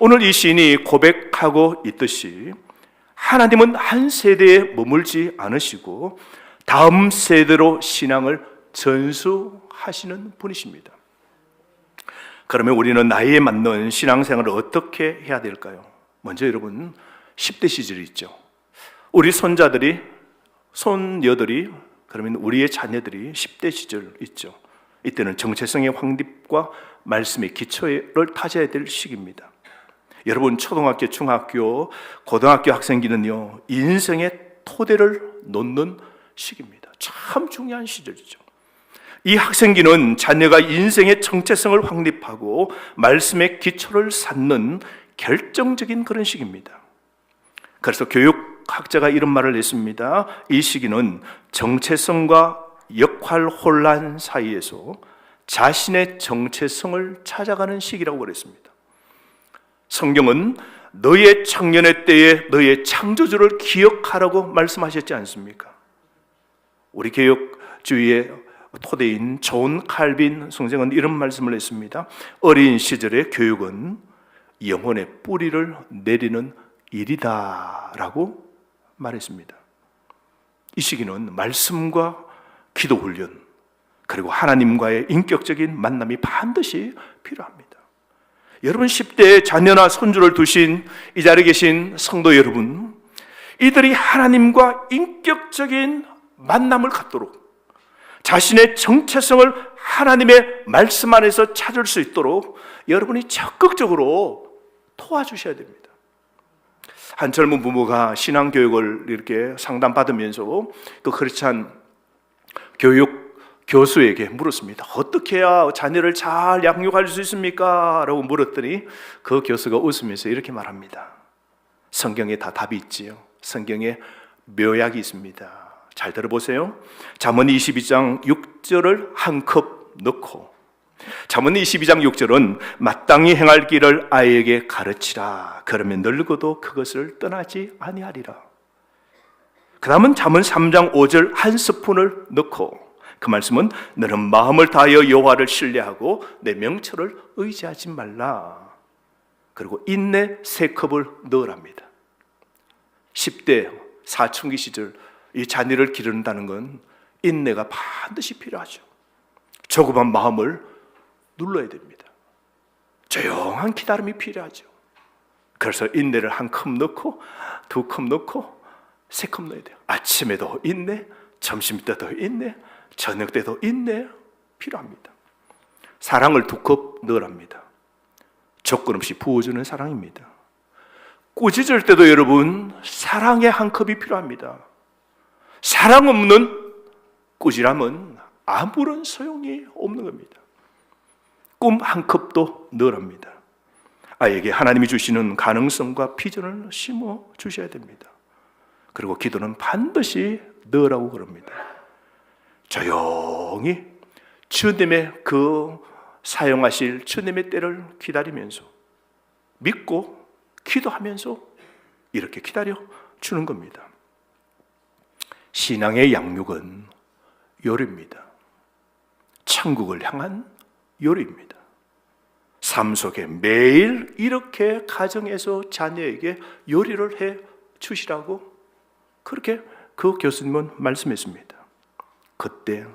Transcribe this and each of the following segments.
오늘 이 시인이 고백하고 있듯이 하나님은 한 세대에 머물지 않으시고 다음 세대로 신앙을 전수하시는 분이십니다. 그러면 우리는 나이에 맞는 신앙생활을 어떻게 해야 될까요? 먼저 여러분 10대 시절이 있죠. 우리 손자들이, 손녀들이, 그러면 우리의 자녀들이 10대 시절 있죠. 이때는 정체성의 확립과 말씀의 기초를 다져야 될 시기입니다. 여러분 초등학교, 중학교, 고등학교 학생기는요 인생의 토대를 놓는 시기입니다. 참 중요한 시절이죠. 이 학생기는 자녀가 인생의 정체성을 확립하고 말씀의 기초를 쌓는 결정적인 그런 시기입니다. 그래서 교육학자가 이런 말을 했습니다. 이 시기는 정체성과 역할 혼란 사이에서 자신의 정체성을 찾아가는 시기라고 그랬습니다. 성경은 너의 청년의 때에 너의 창조주를 기억하라고 말씀하셨지 않습니까? 우리 개혁주의의 토대인 존 칼빈 선생은 이런 말씀을 했습니다. 어린 시절의 교육은 영혼의 뿌리를 내리는 일이다 라고 말했습니다. 이 시기는 말씀과 기도 훈련, 그리고 하나님과의 인격적인 만남이 반드시 필요합니다. 여러분 10대에 자녀나 손주를 두신 이 자리에 계신 성도 여러분, 이들이 하나님과 인격적인 만남을 갖도록 자신의 정체성을 하나님의 말씀 안에서 찾을 수 있도록 여러분이 적극적으로 도와주셔야 됩니다. 한 젊은 부모가 신앙교육을 이렇게 상담받으면서 그 크리스찬 교육 교수에게 물었습니다. 어떻게 해야 자녀를 잘 양육할 수 있습니까? 라고 물었더니 그 교수가 웃으면서 이렇게 말합니다. 성경에 다 답이 있지요. 성경에 묘약이 있습니다. 잘 들어보세요. 잠언 22장 6절을 한 컵 넣고, 잠언 22장 6절은 마땅히 행할 길을 아이에게 가르치라. 그러면 늙어도 그것을 떠나지 아니하리라. 그 다음은 잠언 3장 5절 한 스푼을 넣고, 그 말씀은 너는 마음을 다하여 여호와를 신뢰하고 내 명철을 의지하지 말라. 그리고 인내 3컵을 넣으랍니다. 10대 사춘기 시절 이 자녀를 기른다는 건 인내가 반드시 필요하죠. 조그만 마음을 눌러야 됩니다. 조용한 기다림이 필요하죠. 그래서 인내를 한 컵 넣고 2컵 넣고 3컵 넣어야 돼요. 아침에도 인내, 점심 때도 인내, 저녁 때도 인내 필요합니다. 사랑을 2컵 넣으랍니다. 조건 없이 부어주는 사랑입니다. 꾸짖을 때도 여러분 사랑의 한 컵이 필요합니다. 사랑 없는 꾸지람은 아무런 소용이 없는 겁니다. 꿈 한 컵도 넣으랍니다. 아이에게 하나님이 주시는 가능성과 비전을 심어 주셔야 됩니다. 그리고 기도는 반드시 넣으라고 그럽니다. 조용히 주님의 그 사용하실 주님의 때를 기다리면서 믿고 기도하면서 이렇게 기다려 주는 겁니다. 신앙의 양육은 요리입니다. 천국을 향한 요리입니다. 삶 속에 매일 이렇게 가정에서 자녀에게 요리를 해 주시라고 그렇게 그 교수님은 말씀했습니다. 그때,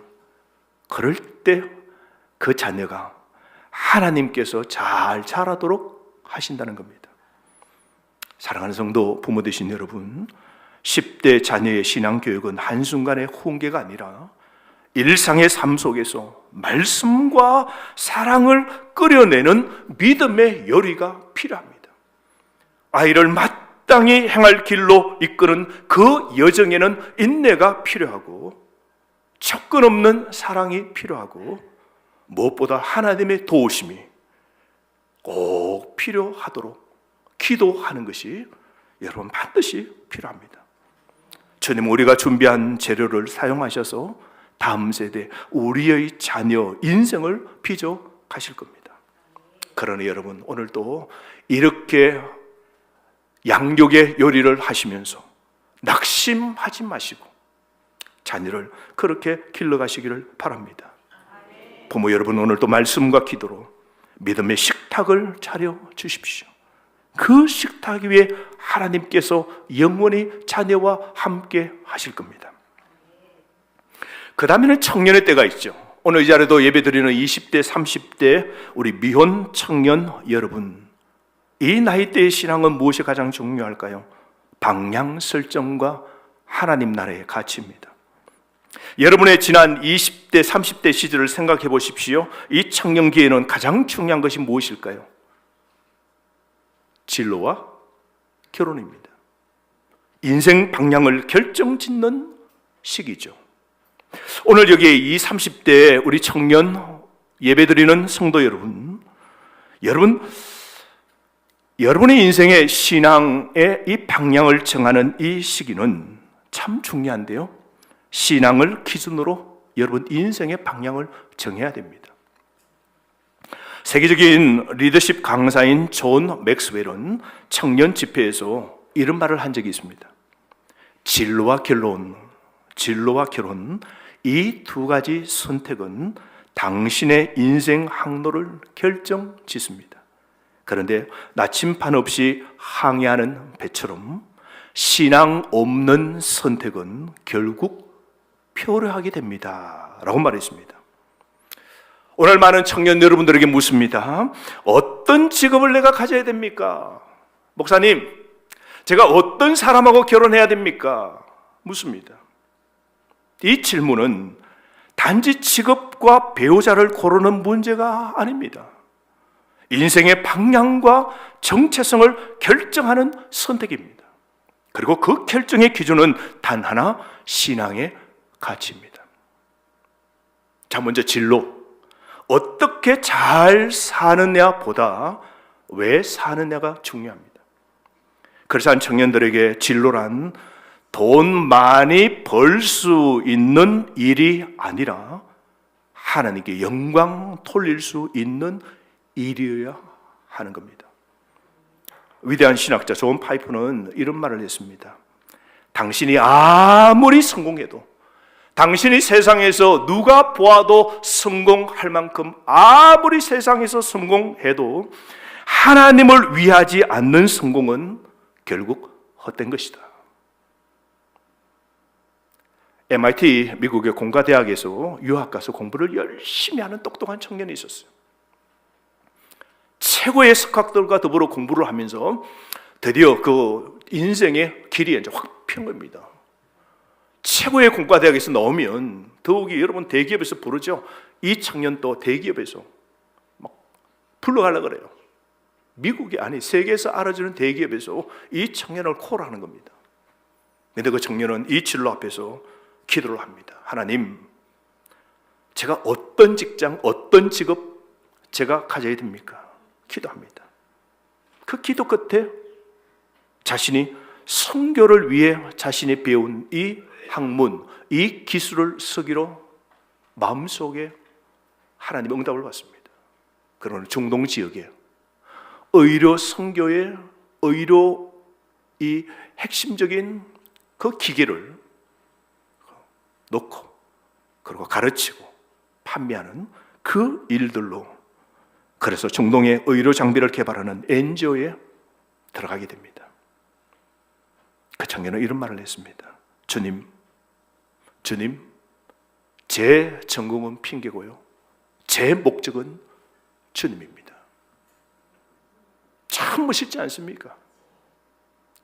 그럴 때 그 자녀가 하나님께서 잘 자라도록 하신다는 겁니다. 사랑하는 성도 부모 되신 여러분, 10대 자녀의 신앙교육은 한순간의 훈계가 아니라 일상의 삶 속에서 말씀과 사랑을 끓여내는 믿음의 요리가 필요합니다. 아이를 마땅히 행할 길로 이끄는 그 여정에는 인내가 필요하고 조건 없는 사랑이 필요하고 무엇보다 하나님의 도우심이 꼭 필요하도록 기도하는 것이 여러분 반드시 필요합니다. 주님, 우리가 준비한 재료를 사용하셔서 다음 세대 우리의 자녀 인생을 빚어 가실 겁니다. 그러니 여러분 오늘도 이렇게 양육의 요리를 하시면서 낙심하지 마시고 자녀를 그렇게 길러가시기를 바랍니다. 부모 여러분, 오늘도 말씀과 기도로 믿음의 식탁을 차려 주십시오. 그 식탁 위에 하나님께서 영원히 자녀와 함께 하실 겁니다. 그 다음에는 청년의 때가 있죠. 오늘 이 자리에도 예배드리는 20대, 30대 우리 미혼 청년 여러분, 이 나이대의 신앙은 무엇이 가장 중요할까요? 방향 설정과 하나님 나라의 가치입니다. 여러분의 지난 20대, 30대 시절을 생각해 보십시오. 이 청년기에는 가장 중요한 것이 무엇일까요? 진로와 결혼입니다. 인생 방향을 결정짓는 시기죠. 오늘 여기 이 30대 우리 청년 예배드리는 성도 여러분, 여러분의 인생의 신앙의 이 방향을 정하는 이 시기는 참 중요한데요. 신앙을 기준으로 여러분 인생의 방향을 정해야 됩니다. 세계적인 리더십 강사인 존 맥스웰은 청년 집회에서 이런 말을 한 적이 있습니다. 진로와 결혼 이 두 가지 선택은 당신의 인생 항로를 결정짓습니다. 그런데 나침반 없이 항해하는 배처럼 신앙 없는 선택은 결국 표류하게 됩니다 라고 말했습니다. 오늘 많은 청년 여러분들에게 묻습니다. 어떤 직업을 내가 가져야 됩니까? 목사님, 제가 어떤 사람하고 결혼해야 됩니까? 묻습니다. 이 질문은 단지 직업과 배우자를 고르는 문제가 아닙니다. 인생의 방향과 정체성을 결정하는 선택입니다. 그리고 그 결정의 기준은 단 하나, 신앙의 가치입니다. 자, 먼저 진로. 어떻게 잘 사느냐보다 왜 사느냐가 중요합니다. 그래서 한 청년들에게 진로란 돈 많이 벌 수 있는 일이 아니라 하나님께 영광 돌릴 수 있는 일이어야 하는 겁니다. 위대한 신학자 존 파이퍼는 이런 말을 했습니다. 당신이 아무리 성공해도, 당신이 세상에서 누가 보아도 성공할 만큼 아무리 세상에서 성공해도 하나님을 위하지 않는 성공은 결국 헛된 것이다. MIT 미국의 공가대학에서 유학 가서 공부를 열심히 하는 똑똑한 청년이 있었어요. 최고의 석학들과 더불어 공부를 하면서 드디어 그 인생의 길이 이제 확 편 겁니다. 최고의 공과대학에서 나오면 더욱이 여러분 대기업에서 부르죠. 이 청년 또 대기업에서 막 불러가려고 그래요. 미국이 아니 세계에서 알아주는 대기업에서 이 청년을 콜하는 겁니다. 그런데 그 청년은 이 진로 앞에서 기도를 합니다. 하나님, 제가 어떤 직장, 어떤 직업 제가 가져야 됩니까? 기도합니다. 그 기도 끝에 자신이 선교를 위해 자신이 배운 이 학문, 이 기술을 쓰기로 마음속에 하나님 응답을 받습니다. 그러나 중동 지역에 의료 선교의 의료 이 핵심적인 그 기계를 놓고 그리고 가르치고 판매하는 그 일들로, 그래서 중동의 의료 장비를 개발하는 NGO에 들어가게 됩니다. 그 청년은 이런 말을 했습니다. 주님, 제 전공은 핑계고요, 제 목적은 주님입니다. 참 멋있지 않습니까?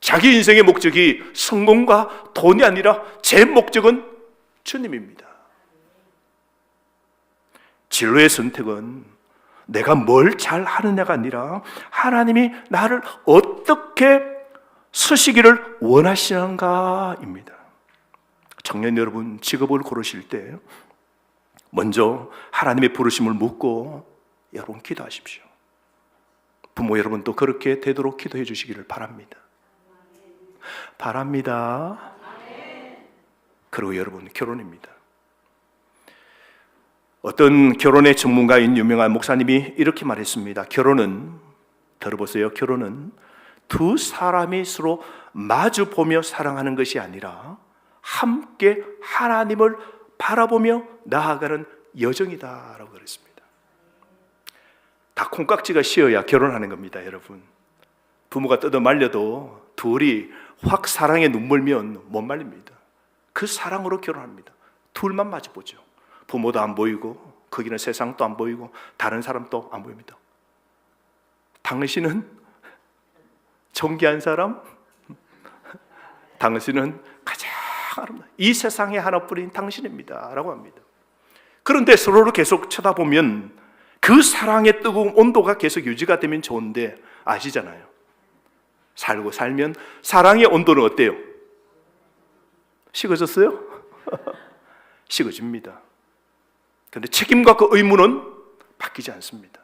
자기 인생의 목적이 성공과 돈이 아니라 제 목적은 주님입니다. 진로의 선택은 내가 뭘 잘하느냐가 아니라 하나님이 나를 어떻게 쓰시기를 원하시는가입니다. 청년 여러분, 직업을 고르실 때 먼저 하나님의 부르심을 묻고 여러분 기도하십시오. 부모 여러분도 그렇게 되도록 기도해 주시기를 바랍니다. 그리고 여러분, 결혼입니다. 어떤 결혼의 전문가인 유명한 목사님이 이렇게 말했습니다. 결혼은, 들어보세요, 결혼은 두 사람이 서로 마주 보며 사랑하는 것이 아니라 함께 하나님을 바라보며 나아가는 여정이다라고 그랬습니다. 다 콩깍지가 씌어야 결혼하는 겁니다, 여러분. 부모가 뜯어 말려도 둘이 확 사랑에 눈물면 못 말립니다. 그 사랑으로 결혼합니다. 둘만 마주보죠. 부모도 안 보이고 거기는 세상도 안 보이고 다른 사람도 안 보입니다. 당신은 존귀한 사람, 당신은 가장 아름다운 이 세상에 하나뿐인 당신입니다 라고 합니다. 그런데 서로를 계속 쳐다보면 그 사랑의 뜨거운 온도가 계속 유지가 되면 좋은데 아시잖아요. 살고 살면 사랑의 온도는 어때요? 식어졌어요? 식어집니다. 그런데 책임과 그 의무는 바뀌지 않습니다.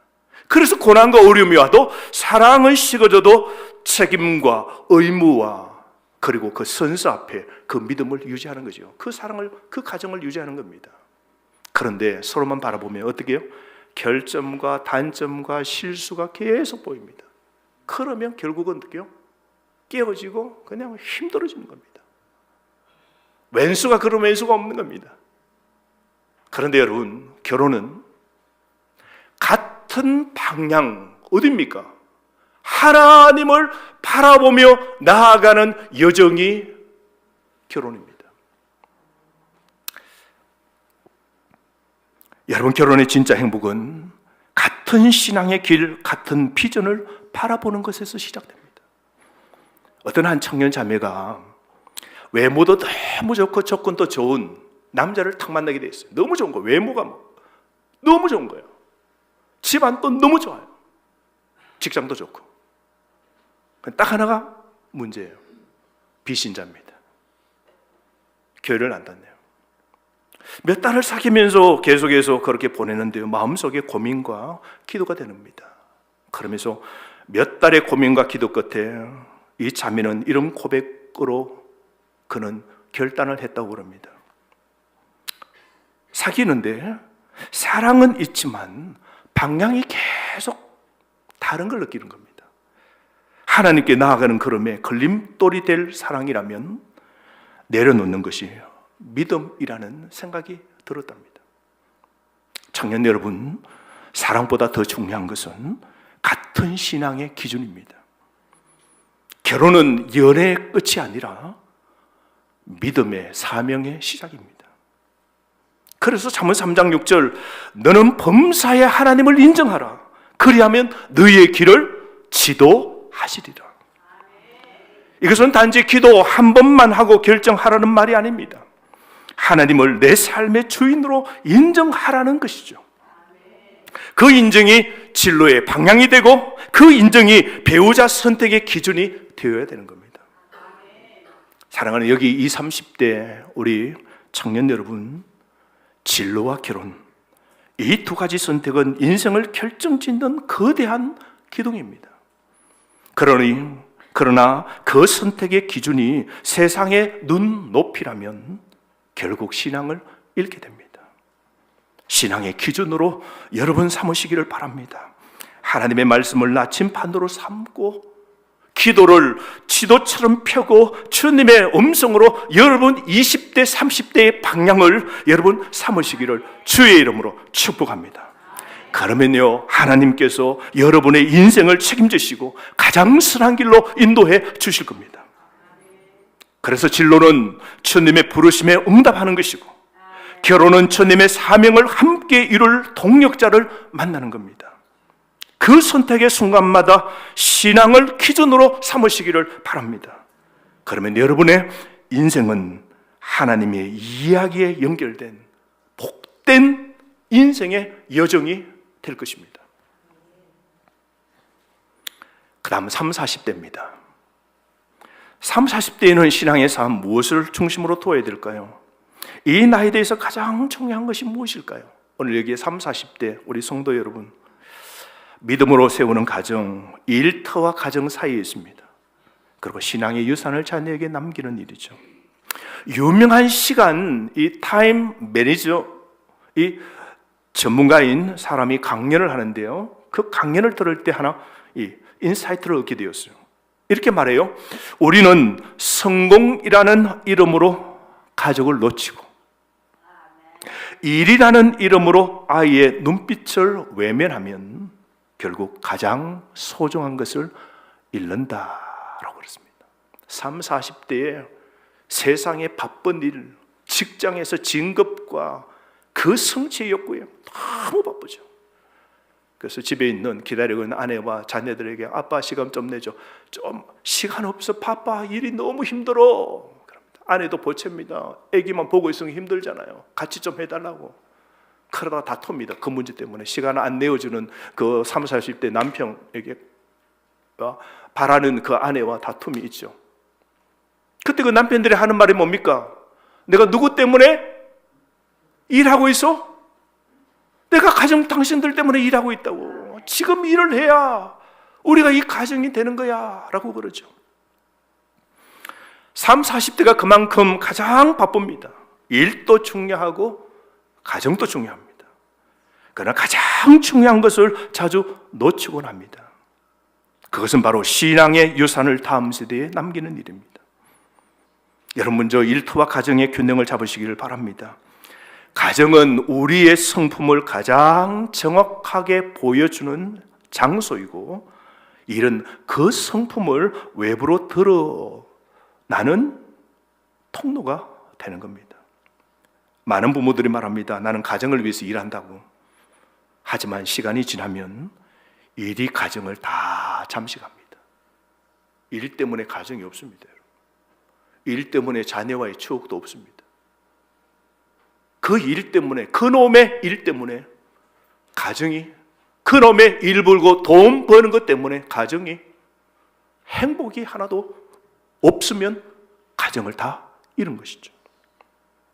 그래서 고난과 어려움이 와도 사랑은 식어져도 책임과 의무와 그리고 그 선서 앞에 그 믿음을 유지하는 거죠. 그 사랑을, 그 가정을 유지하는 겁니다. 그런데 서로만 바라보면 어떻게 해요? 결점과 단점과 실수가 계속 보입니다. 그러면 결국은 어떻게 해요? 깨어지고 그냥 힘들어지는 겁니다. 왼수가 그런 왼수가 없는 겁니다. 그런데 여러분, 결혼은 같은 방향, 어디입니까? 하나님을 바라보며 나아가는 여정이 결혼입니다. 여러분, 결혼의 진짜 행복은 같은 신앙의 길, 같은 비전을 바라보는 것에서 시작됩니다. 어떤 한 청년 자매가 외모도 너무 좋고 조건도 좋은 남자를 탁 만나게 됐어요. 너무 좋은 거예요. 외모가 너무 좋은 거예요. 집안도 너무 좋아요. 직장도 좋고. 딱 하나가 문제예요. 비신자입니다. 교회를 안 다녀요. 몇 달을 사귀면서 계속해서 그렇게 보내는데요, 마음속에 고민과 기도가 되는니다. 그러면서 몇 달의 고민과 기도 끝에 이 자매는 이런 고백으로 그는 결단을 했다고 그럽니다. 사귀는데 사랑은 있지만 방향이 계속 다른 걸 느끼는 겁니다. 하나님께 나아가는 걸음에 걸림돌이 될 사랑이라면 내려놓는 것이 믿음이라는 생각이 들었답니다. 청년 여러분, 사랑보다 더 중요한 것은 같은 신앙의 기준입니다. 결혼은 연애의 끝이 아니라 믿음의 사명의 시작입니다. 그래서 잠언 3장 6절, 너는 범사에 하나님을 인정하라. 그리하면 너희의 길을 지도하시리라. 이것은 단지 기도 한 번만 하고 결정하라는 말이 아닙니다. 하나님을 내 삶의 주인으로 인정하라는 것이죠. 그 인정이 진로의 방향이 되고 그 인정이 배우자 선택의 기준이 되어야 되는 겁니다. 사랑하는 여기 20, 30대 우리 청년 여러분, 진로와 결혼, 이 두 가지 선택은 인생을 결정짓는 거대한 기둥입니다. 그러나 그 선택의 기준이 세상의 눈높이라면 결국 신앙을 잃게 됩니다. 신앙의 기준으로 여러분 삼으시기를 바랍니다. 하나님의 말씀을 나침반으로 삼고 기도를 지도처럼 펴고 주님의 음성으로 여러분 20대, 30대의 방향을 여러분 삼으시기를 주의 이름으로 축복합니다. 그러면요, 하나님께서 여러분의 인생을 책임지시고 가장 선한 길로 인도해 주실 겁니다. 그래서 진로는 주님의 부르심에 응답하는 것이고 결혼은 주님의 사명을 함께 이룰 동력자를 만나는 겁니다. 그 선택의 순간마다 신앙을 기준으로 삼으시기를 바랍니다. 그러면 여러분의 인생은 하나님의 이야기에 연결된 복된 인생의 여정이 될 것입니다. 그 다음 30, 40대입니다. 30, 40대에는 신앙의 삶 무엇을 중심으로 둬야 될까요? 이 나이에 대해서 가장 중요한 것이 무엇일까요? 오늘 여기에 30, 40대 우리 성도 여러분, 믿음으로 세우는 가정, 일터와 가정 사이에 있습니다. 그리고 신앙의 유산을 자녀에게 남기는 일이죠. 유명한 시간, 이 타임 매니저, 이 전문가인 사람이 강연을 하는데요, 그 강연을 들을 때 하나 이 인사이트를 얻게 되었어요. 이렇게 말해요. 우리는 성공이라는 이름으로 가족을 놓치고 일이라는 이름으로 아이의 눈빛을 외면하면 결국 가장 소중한 것을 잃는다라고 그랬습니다. 3, 40대에 세상의 바쁜 일, 직장에서 진급과 그 성취의 욕구에 너무 바쁘죠. 그래서 집에 있는 기다리고 있는 아내와 자녀들에게 아빠 시간 좀 내줘. 좀 시간 없어 바빠 일이 너무 힘들어. 그럽니다. 아내도 보채입니다. 아기만 보고 있으면 힘들잖아요. 같이 좀 해달라고. 그러다가 다툽니다. 그 문제 때문에 시간 안 내어주는 그 30, 40대 남편에게 바라는 그 아내와 다툼이 있죠. 그때 그 남편들이 하는 말이 뭡니까? 내가 누구 때문에 일하고 있어? 내가 가정 당신들 때문에 일하고 있다고. 지금 일을 해야 우리가 이 가정이 되는 거야 라고 그러죠. 30, 40대가 그만큼 가장 바쁩니다. 일도 중요하고 가정도 중요합니다. 그러나 가장 중요한 것을 자주 놓치곤 합니다. 그것은 바로 신앙의 유산을 다음 세대에 남기는 일입니다. 여러분 먼저 일터와 가정의 균형을 잡으시기를 바랍니다. 가정은 우리의 성품을 가장 정확하게 보여주는 장소이고, 일은 그 성품을 외부로 드러나는 통로가 되는 겁니다. 많은 부모들이 말합니다. 나는 가정을 위해서 일한다고. 하지만 시간이 지나면 일이 가정을 다 잠식합니다. 일 때문에 가정이 없습니다. 일 때문에 자녀와의 추억도 없습니다. 그 일 때문에, 그놈의 일 때문에 가정이, 그놈의 일 벌고 돈 버는 것 때문에 가정이 행복이 하나도 없으면 가정을 다 잃은 것이죠.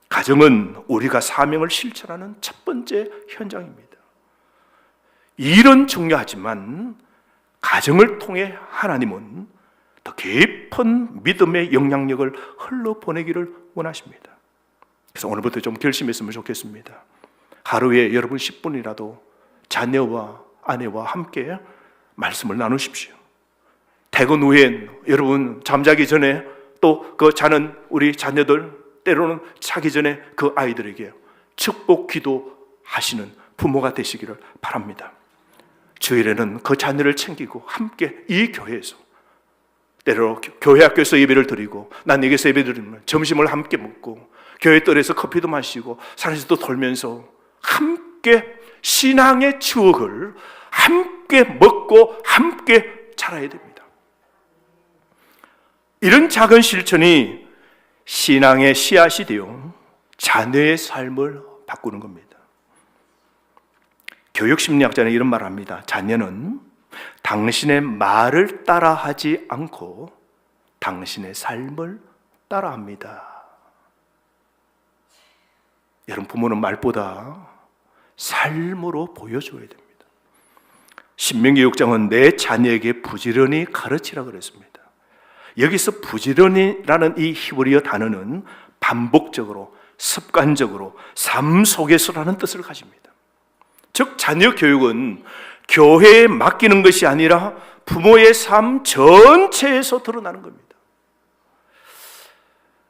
가정은 우리가 사명을 실천하는 첫 번째 현장입니다. 일은 중요하지만 가정을 통해 하나님은 더 깊은 믿음의 영향력을 흘러보내기를 원하십니다. 그래서 오늘부터 좀 결심했으면 좋겠습니다. 하루에 여러분 10분이라도 자녀와 아내와 함께 말씀을 나누십시오. 퇴근 후엔 여러분 잠자기 전에 또 그 자는 우리 자녀들, 때로는 자기 전에 그 아이들에게 축복 기도하시는 부모가 되시기를 바랍니다. 주일에는 그 자녀를 챙기고 함께 이 교회에서, 때로 교회 학교에서 예배를 드리고 난 여기서 예배 드리면 점심을 함께 먹고 교회 뜰에서 커피도 마시고 산에서도 돌면서 함께 신앙의 추억을 함께 먹고 함께 자라야 됩니다. 이런 작은 실천이 신앙의 씨앗이 되어 자녀의 삶을 바꾸는 겁니다. 교육심리학자는 이런 말을 합니다. 자녀는 당신의 말을 따라하지 않고 당신의 삶을 따라합니다. 여러분, 부모는 말보다 삶으로 보여줘야 됩니다. 신명기 6장은 내 자녀에게 부지런히 가르치라 그랬습니다. 여기서 부지런히라는 이 히브리어 단어는 반복적으로, 습관적으로, 삶 속에서라는 뜻을 가집니다. 즉 자녀 교육은 교회에 맡기는 것이 아니라 부모의 삶 전체에서 드러나는 겁니다.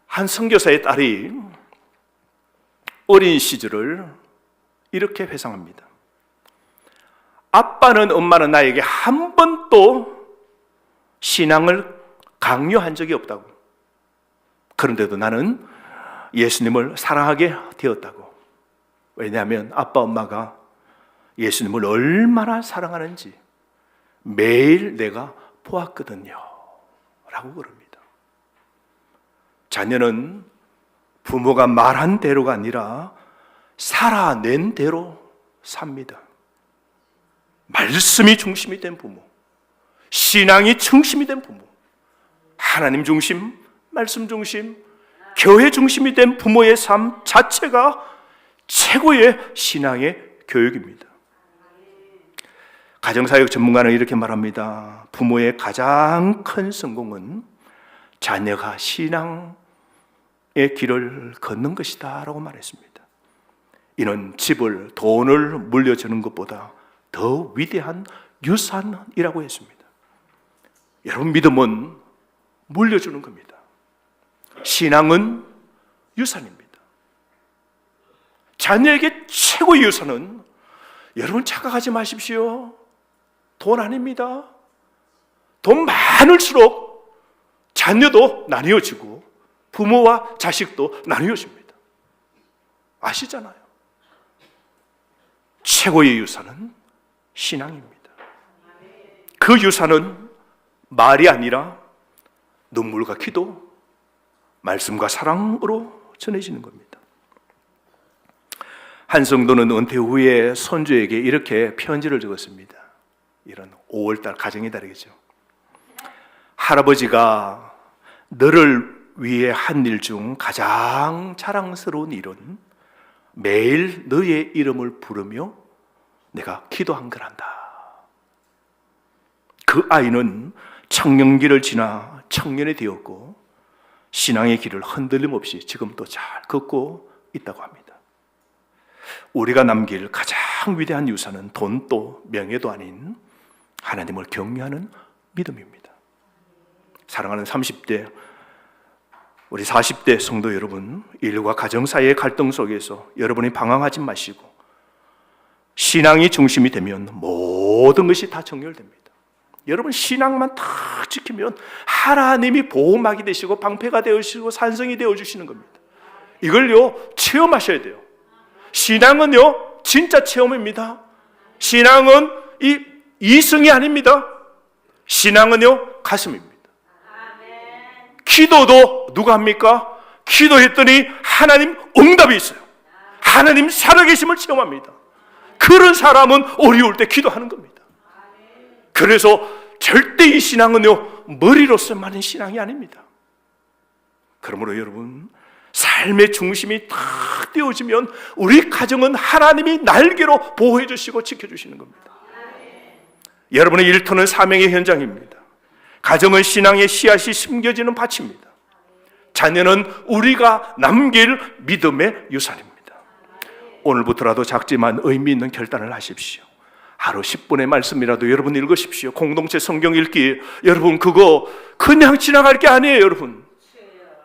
한 선교사의 딸이 어린 시절을 이렇게 회상합니다. 아빠는 엄마는 나에게 한 번도 신앙을 강요한 적이 없다고. 그런데도 나는 예수님을 사랑하게 되었다고. 왜냐하면 아빠 엄마가 예수님을 얼마나 사랑하는지 매일 내가 보았거든요 라고 그럽니다. 자녀는 부모가 말한 대로가 아니라 살아낸 대로 삽니다. 말씀이 중심이 된 부모, 신앙이 중심이 된 부모, 하나님 중심, 말씀 중심, 교회 중심이 된 부모의 삶 자체가 최고의 신앙의 교육입니다. 가정사역 전문가는 이렇게 말합니다. 부모의 가장 큰 성공은 자녀가 신앙의 길을 걷는 것이다 라고 말했습니다. 이는 집을, 돈을 물려주는 것보다 더 위대한 유산이라고 했습니다. 여러분, 믿음은 물려주는 겁니다. 신앙은 유산입니다. 자녀에게 최고의 유산은, 여러분 착각하지 마십시오. 돈 아닙니다. 돈 많을수록 자녀도 나뉘어지고 부모와 자식도 나뉘어집니다. 아시잖아요. 최고의 유산은 신앙입니다. 그 유산은 말이 아니라 눈물과 기도, 말씀과 사랑으로 전해지는 겁니다. 한 성도는 은퇴 후에 손주에게 이렇게 편지를 적었습니다. 이런 5월달 가정의 달이겠죠. 할아버지가 너를 위해 한 일 중 가장 자랑스러운 일은 매일 너의 이름을 부르며 내가 기도한 거란다. 그 아이는 청년기를 지나 청년이 되었고 신앙의 길을 흔들림 없이 지금도 잘 걷고 있다고 합니다. 우리가 남길 가장 위대한 유산은 돈도 명예도 아닌 하나님을 경외하는 믿음입니다. 사랑하는 30대, 우리 40대 성도 여러분, 일과 가정 사이의 갈등 속에서 여러분이 방황하지 마시고 신앙이 중심이 되면 모든 것이 다 정렬됩니다. 여러분 신앙만 딱 지키면 하나님이 보호막이 되시고 방패가 되시고 산성이 되어주시는 겁니다. 이걸요 체험하셔야 돼요. 신앙은요 진짜 체험입니다. 신앙은 이성이 아닙니다. 신앙은요 가슴입니다. 기도도 누가 합니까? 기도했더니 하나님 응답이 있어요. 하나님 살아계심을 체험합니다. 그런 사람은 어려울 때 기도하는 겁니다. 그래서 절대 이 신앙은요 머리로서만 하는 신앙이 아닙니다. 그러므로 여러분 삶의 중심이 탁 띄워지면 우리 가정은 하나님이 날개로 보호해 주시고 지켜주시는 겁니다. 여러분의 일터는 사명의 현장입니다. 가정은 신앙의 씨앗이 심겨지는 밭입니다. 자녀는 우리가 남길 믿음의 유산입니다. 오늘부터라도 작지만 의미 있는 결단을 하십시오. 하루 10분의 말씀이라도 여러분 읽으십시오. 공동체 성경 읽기, 여러분 그거 그냥 지나갈 게 아니에요. 여러분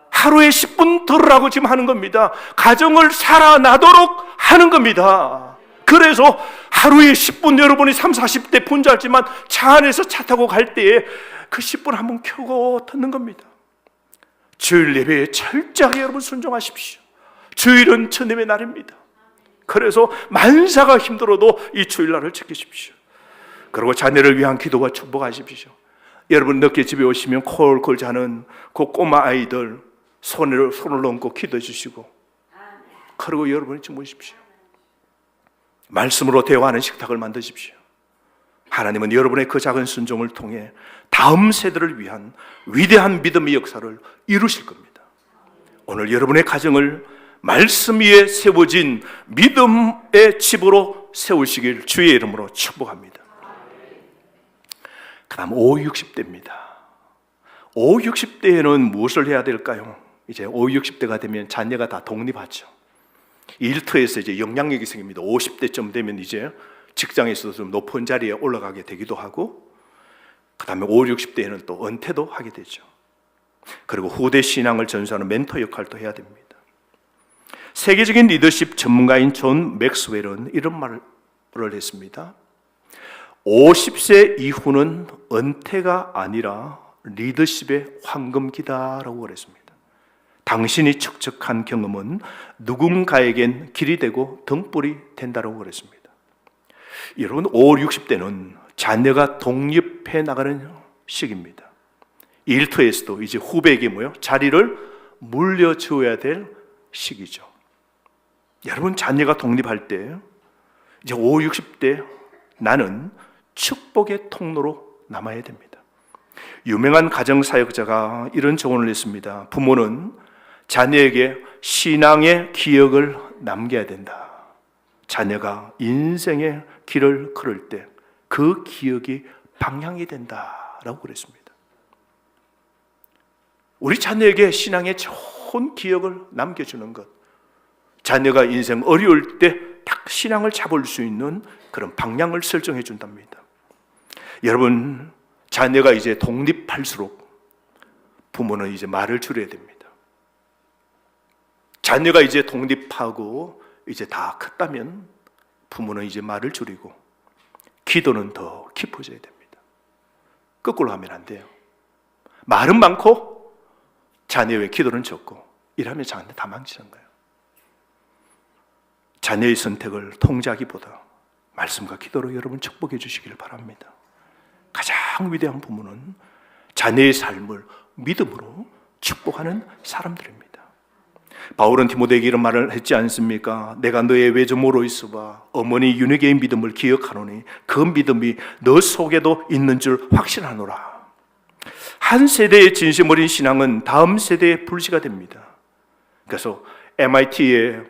하루에 10분 들으라고 지금 하는 겁니다. 가정을 살아나도록 하는 겁니다. 그래서 하루에 10분 여러분이 30, 40대 분주하지만 차 안에서 차 타고 갈 때에 그 10분 한번 켜고 듣는 겁니다. 주일 예배에 철저하게 여러분 순종하십시오. 주일은 주님의 날입니다. 그래서 만사가 힘들어도 이 주일날을 지키십시오. 그리고 자녀를 위한 기도와 축복하십시오. 여러분 늦게 집에 오시면 콜콜 자는 그 꼬마 아이들 손을 얹고 기도해 주시고, 그리고 여러분이 주무십시오. 말씀으로 대화하는 식탁을 만드십시오. 하나님은 여러분의 그 작은 순종을 통해 다음 세대를 위한 위대한 믿음의 역사를 이루실 겁니다. 오늘 여러분의 가정을 말씀 위에 세워진 믿음의 집으로 세우시길 주의 이름으로 축복합니다. 그 다음 50, 60대입니다 50, 60대에는 무엇을 해야 될까요? 이제 50, 60대가 되면 자녀가 다 독립하죠. 일터에서 이제 영향력이 생깁니다. 50대쯤 되면 이제 직장에서도 좀 높은 자리에 올라가게 되기도 하고, 그 다음에 50, 60대에는 또 은퇴도 하게 되죠. 그리고 후대 신앙을 전수하는 멘토 역할도 해야 됩니다. 세계적인 리더십 전문가인 존 맥스웰은 이런 말을 했습니다. 50세 이후는 은퇴가 아니라 리더십의 황금기다라고 그랬습니다. 당신이 축적한 경험은 누군가에겐 길이 되고 등불이 된다고 그랬습니다. 여러분 50, 60대는 자녀가 독립해 나가는 시기입니다. 일터에서도 이제 후배에게 자리를 물려줘야 될 시기죠. 여러분 자녀가 독립할 때 이제 50, 60대 나는 축복의 통로로 남아야 됩니다. 유명한 가정사역자가 이런 조언을 했습니다. 부모는 자녀에게 신앙의 기억을 남겨야 된다. 자녀가 인생의 길을 걸을 때 그 기억이 방향이 된다라고 그랬습니다. 우리 자녀에게 신앙의 좋은 기억을 남겨주는 것, 자녀가 인생 어려울 때 딱 신앙을 잡을 수 있는 그런 방향을 설정해 준답니다. 여러분 자녀가 이제 독립할수록 부모는 이제 말을 줄여야 됩니다. 자녀가 이제 독립하고 이제 다 컸다면 부모는 이제 말을 줄이고 기도는 더 깊어져야 됩니다. 거꾸로 하면 안 돼요. 말은 많고 자녀의 기도는 적고 이러면 자녀 다 망치는 거예요. 자녀의 선택을 통제하기보다 말씀과 기도로 여러분 축복해 주시기를 바랍니다. 가장 위대한 부모는 자녀의 삶을 믿음으로 축복하는 사람들입니다. 바울은 디모데에게 이런 말을 했지 않습니까? 내가 너의 외조모로 있어봐 어머니 유니게의 믿음을 기억하노니 그 믿음이 너 속에도 있는 줄 확신하노라. 한 세대의 진심 어린 신앙은 다음 세대의 불씨가 됩니다. 그래서 MIT의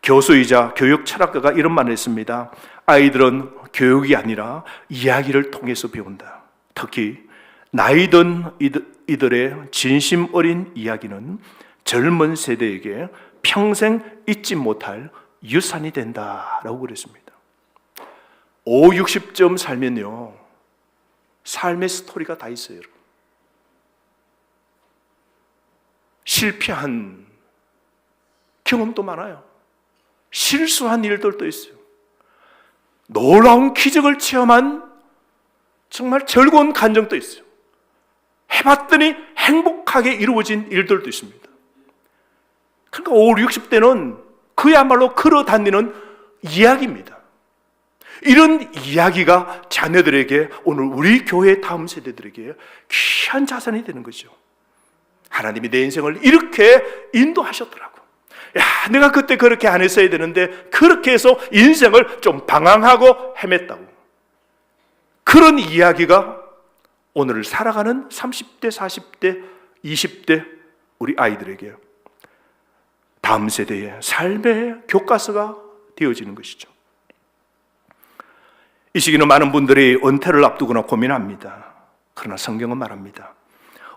교수이자 교육 철학가가 이런 말을 했습니다. 아이들은 교육이 아니라 이야기를 통해서 배운다. 특히 나이 든 이들의 진심 어린 이야기는 젊은 세대에게 평생 잊지 못할 유산이 된다라고 그랬습니다. 50점 살면요, 삶의 스토리가 다 있어요. 실패한 경험도 많아요. 실수한 일들도 있어요. 놀라운 기적을 체험한 정말 즐거운 감정도 있어요. 해봤더니 행복하게 이루어진 일들도 있습니다. 그러니까 50, 60대는 그야말로 걸어다니는 이야기입니다. 이런 이야기가 자녀들에게, 오늘 우리 교회 다음 세대들에게 귀한 자산이 되는 거죠. 하나님이 내 인생을 이렇게 인도하셨더라고. 야, 내가 그때 그렇게 안 했어야 되는데 그렇게 해서 인생을 좀 방황하고 헤맸다고. 그런 이야기가 오늘 살아가는 30대, 40대, 20대 우리 아이들에게 다음 세대의 삶의 교과서가 되어지는 것이죠. 이 시기는 많은 분들이 은퇴를 앞두거나 고민합니다. 그러나 성경은 말합니다.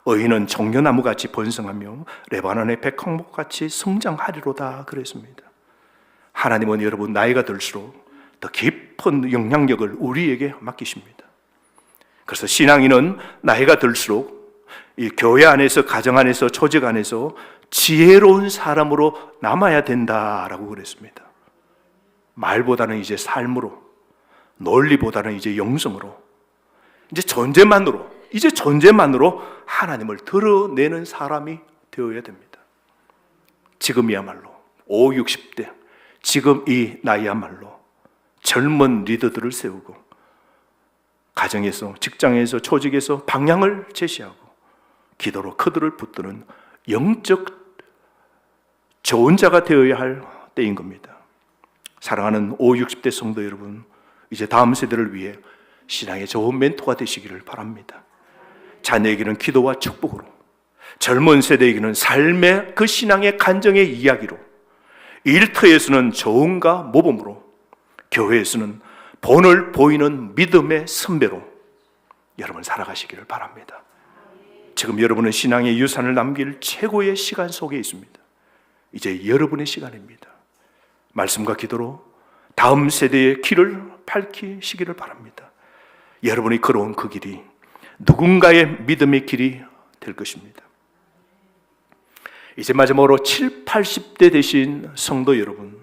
의인은 종려나무같이 번성하며 레바논의 백향목같이 성장하리로다 그랬습니다. 하나님은 여러분 나이가 들수록 더 깊은 영향력을 우리에게 맡기십니다. 그래서 신앙인은 나이가 들수록 이 교회 안에서, 가정 안에서, 조직 안에서 지혜로운 사람으로 남아야 된다라고 그랬습니다. 말보다는 이제 삶으로, 논리보다는 이제 영성으로, 이제 존재만으로 하나님을 드러내는 사람이 되어야 됩니다. 지금이야말로 50, 60대, 지금 이 나이야말로 젊은 리더들을 세우고 가정에서, 직장에서, 조직에서 방향을 제시하고 기도로 그들을 붙드는 영적 좋은 자가 되어야 할 때인 겁니다. 사랑하는 50, 60대 성도 여러분, 이제 다음 세대를 위해 신앙의 좋은 멘토가 되시기를 바랍니다. 자녀에게는 기도와 축복으로, 젊은 세대에게는 삶의 그 신앙의 간증의 이야기로, 일터에서는 조언과 모범으로, 교회에서는 본을 보이는 믿음의 선배로 여러분 살아가시기를 바랍니다. 지금 여러분은 신앙의 유산을 남길 최고의 시간 속에 있습니다. 이제 여러분의 시간입니다. 말씀과 기도로 다음 세대의 길을 밝히시기를 바랍니다. 여러분이 걸어온 그 길이 누군가의 믿음의 길이 될 것입니다. 이제 마지막으로 7, 80대 되신 성도 여러분,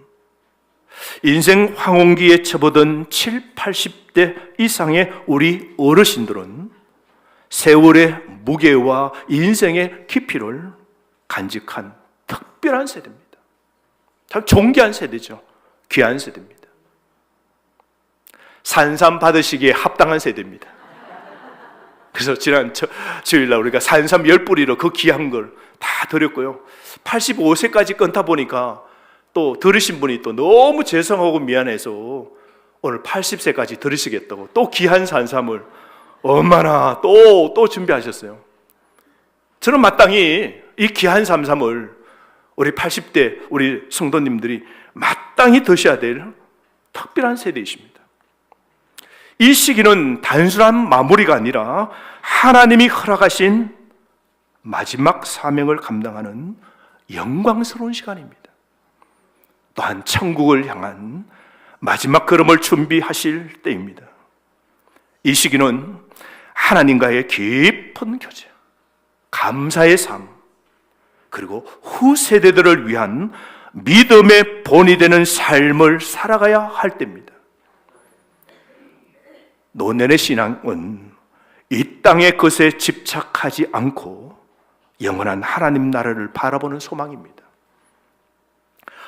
인생 황혼기에 접어든 7, 80대 이상의 우리 어르신들은 세월의 무게와 인생의 깊이를 간직한 특별한 세대입니다. 참 존귀한 세대죠. 귀한 세대입니다. 산삼 받으시기에 합당한 세대입니다. 그래서 지난 주일날 우리가 산삼 10뿌리로 그 귀한 걸 다 드렸고요. 85세까지 끊다 보니까 또 들으신 분이 또 너무 죄송하고 미안해서 오늘 80세까지 들으시겠다고 또 귀한 산삼을 얼마나 또 준비하셨어요. 저는 마땅히 이 귀한 산삼을 우리 80대 우리 성도님들이 마땅히 드셔야 될 특별한 세대이십니다. 이 시기는 단순한 마무리가 아니라 하나님이 허락하신 마지막 사명을 감당하는 영광스러운 시간입니다. 또한 천국을 향한 마지막 걸음을 준비하실 때입니다. 이 시기는 하나님과의 깊은 교제, 감사의 삶, 그리고 후세대들을 위한 믿음의 본이 되는 삶을 살아가야 할 때입니다. 노년의 신앙은 이 땅의 것에 집착하지 않고 영원한 하나님 나라를 바라보는 소망입니다.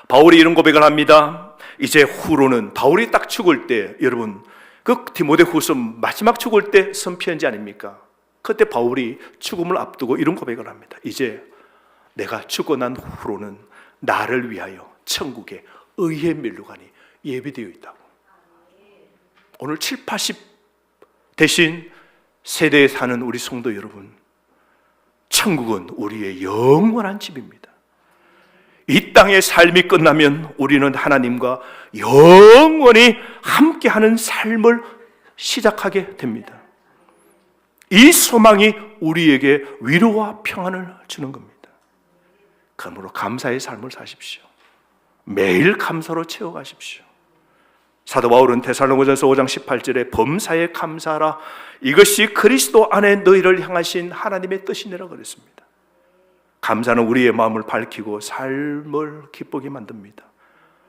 바울이 이런 고백을 합니다. 이제 후로는, 바울이 딱 죽을 때, 여러분 그 디모데후서 마지막 죽을 때 선편지 아닙니까? 그때 바울이 죽음을 앞두고 이런 고백을 합니다. 이제 내가 죽고 난 후로는 나를 위하여 천국에 의의 면류관이 예비되어 있다고. 오늘 7, 80 대신 세대에 사는 우리 성도 여러분, 천국은 우리의 영원한 집입니다. 이 땅의 삶이 끝나면 우리는 하나님과 영원히 함께하는 삶을 시작하게 됩니다. 이 소망이 우리에게 위로와 평안을 주는 겁니다. 그러므로 감사의 삶을 사십시오. 매일 감사로 채워가십시오. 사도 바울은 데살로니가전서 5장 18절에 범사에 감사하라, 이것이 그리스도 안에 너희를 향하신 하나님의 뜻이니라 그랬습니다. 감사는 우리의 마음을 밝히고 삶을 기쁘게 만듭니다.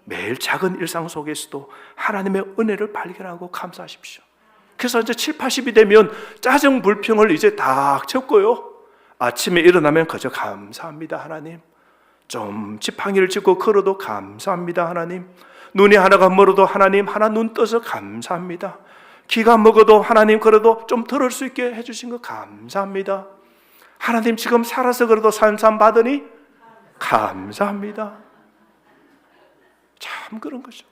매일 작은 일상 속에서도 하나님의 은혜를 발견하고 감사하십시오. 그래서 이제 7, 80이 되면 짜증 불평을 이제 다 접고요, 아침에 일어나면 그저 감사합니다 하나님, 좀 지팡이를 짚고 걸어도 감사합니다 하나님, 눈이 하나가 멀어도 하나님 하나 눈 떠서 감사합니다, 귀가 먹어도 하나님 그래도 좀 들을 수 있게 해주신 거 감사합니다, 하나님 지금 살아서 그래도 산삼 받으니 감사합니다. 참 그런 거죠.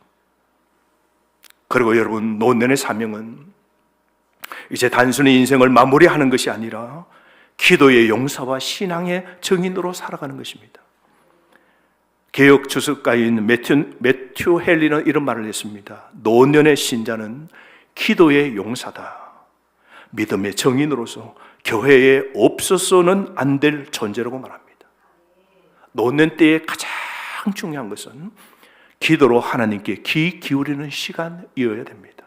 그리고 여러분, 노년의 사명은 이제 단순히 인생을 마무리하는 것이 아니라 기도의 용사와 신앙의 증인으로 살아가는 것입니다. 개혁 주석가인 매튜 헨리는 이런 말을 했습니다. 노년의 신자는 기도의 용사다. 믿음의 증인으로서 교회에 없어서는 안 될 존재라고 말합니다. 노년 때의 가장 중요한 것은 기도로 하나님께 귀 기울이는 시간이어야 됩니다.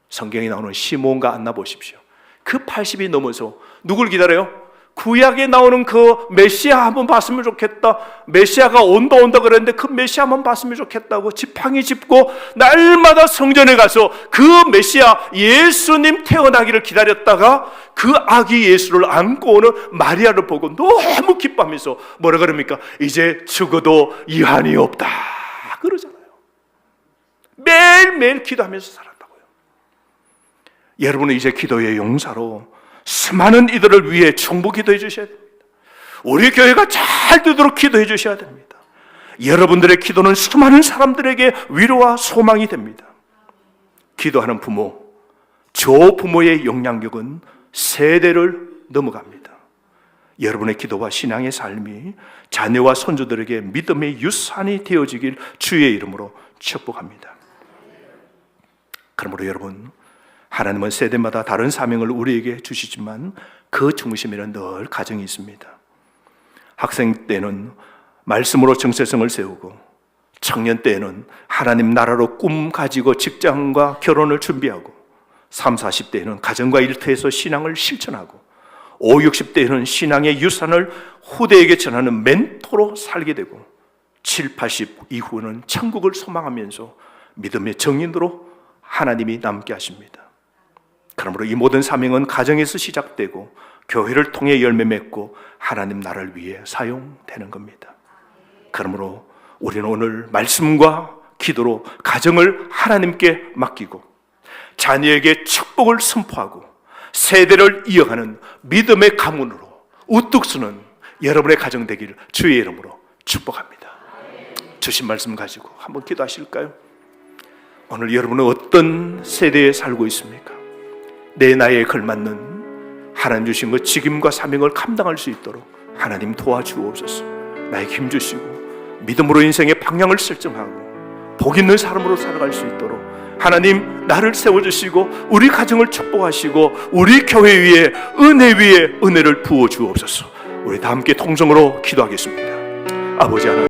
성경에 나오는 시몬과 안나 보십시오. 그 80이 넘어서 누굴 기다려요? 구약에 나오는 그 메시아 한번 봤으면 좋겠다, 메시아가 온다 그랬는데 그 메시아 한번 봤으면 좋겠다고 지팡이 짚고 날마다 성전에 가서 그 메시아 예수님 태어나기를 기다렸다가 그 아기 예수를 안고 오는 마리아를 보고 너무 기뻐하면서 뭐라 그럽니까? 이제 죽어도 이한이 없다 그러잖아요. 매일매일 기도하면서 살았다고요. 여러분은 이제 기도의 용사로 수많은 이들을 위해 충부 기도해 주셔야 됩니다. 우리 교회가 잘 되도록 기도해 주셔야 됩니다. 여러분들의 기도는 수많은 사람들에게 위로와 소망이 됩니다. 기도하는 부모, 조부모의 영향력은 세대를 넘어갑니다. 여러분의 기도와 신앙의 삶이 자녀와 손주들에게 믿음의 유산이 되어지길 주의 이름으로 축복합니다. 그러므로 여러분, 하나님은 세대마다 다른 사명을 우리에게 주시지만 그 중심에는 늘 가정이 있습니다. 학생 때는 말씀으로 정체성을 세우고, 청년 때에는 하나님 나라로 꿈 가지고 직장과 결혼을 준비하고, 3, 40대에는 가정과 일터에서 신앙을 실천하고, 5, 60대에는 신앙의 유산을 후대에게 전하는 멘토로 살게 되고, 7, 80 이후는 천국을 소망하면서 믿음의 정인으로 하나님이 남게 하십니다. 그러므로 이 모든 사명은 가정에서 시작되고 교회를 통해 열매 맺고 하나님 나라를 위해 사용되는 겁니다. 그러므로 우리는 오늘 말씀과 기도로 가정을 하나님께 맡기고 자녀에게 축복을 선포하고 세대를 이어가는 믿음의 가문으로 우뚝 서는 여러분의 가정 되기를 주의 이름으로 축복합니다. 주신 말씀 가지고 한번 기도하실까요? 오늘 여러분은 어떤 세대에 살고 있습니까? 내 나이에 걸맞는 하나님 주신 그 직임과 사명을 감당할 수 있도록 하나님 도와주옵소서. 나에게 힘 주시고 믿음으로 인생의 방향을 설정하고 복 있는 사람으로 살아갈 수 있도록 하나님 나를 세워주시고 우리 가정을 축복하시고 우리 교회 위에 은혜 위에 은혜를 부어주옵소서. 우리 다 함께 통성으로 기도하겠습니다. 아버지 하나님,